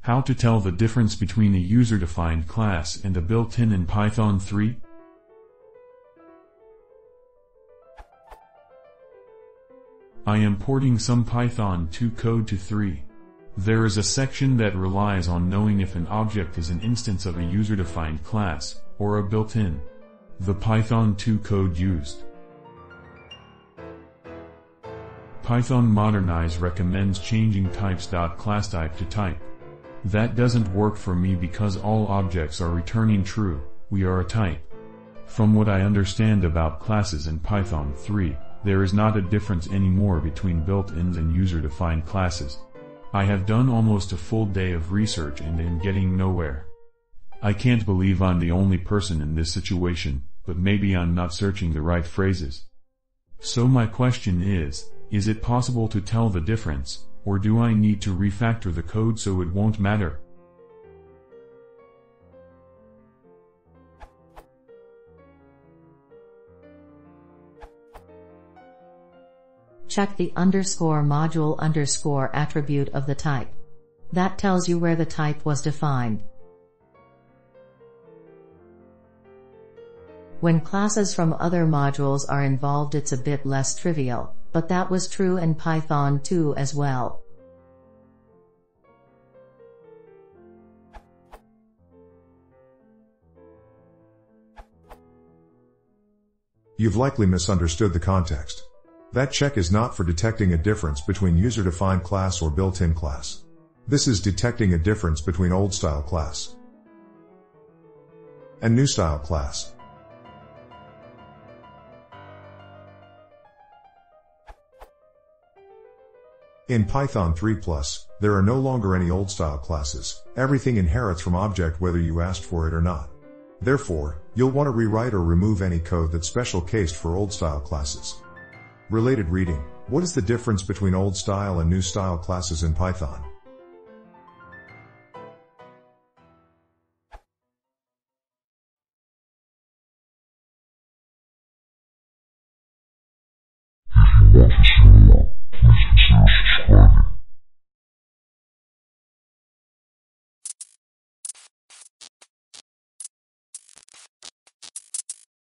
How to tell the difference between a user-defined class and a built-in in Python 3? I am porting some Python 2 code to 3. There is a section that relies on knowing if an object is an instance of a user-defined class, or a built-in. The Python 2 code used. Python Modernize recommends changing types.classType to type. That doesn't work for me because all objects are returning true, we are a type. From what I understand about classes in Python 3, there is not a difference anymore between built-ins and user-defined classes. I have done almost a full day of research and am getting nowhere. I can't believe I'm the only person in this situation, but maybe I'm not searching the right phrases. So my question is it possible to tell the difference, or do I need to refactor the code so it won't matter? Check the _module_ attribute of the type. That tells you where the type was defined. When classes from other modules are involved, it's a bit less trivial, but that was true in Python 2 as well. You've likely misunderstood the context. That check is not for detecting a difference between user-defined class or built-in class. This is detecting a difference between old-style class and new-style class. In Python 3+, there are no longer any old-style classes. Everything inherits from object whether you asked for it or not. Therefore, you'll want to rewrite or remove any code that's special cased for old-style classes. Related reading: what is the difference between old-style and new-style classes in Python? Yes.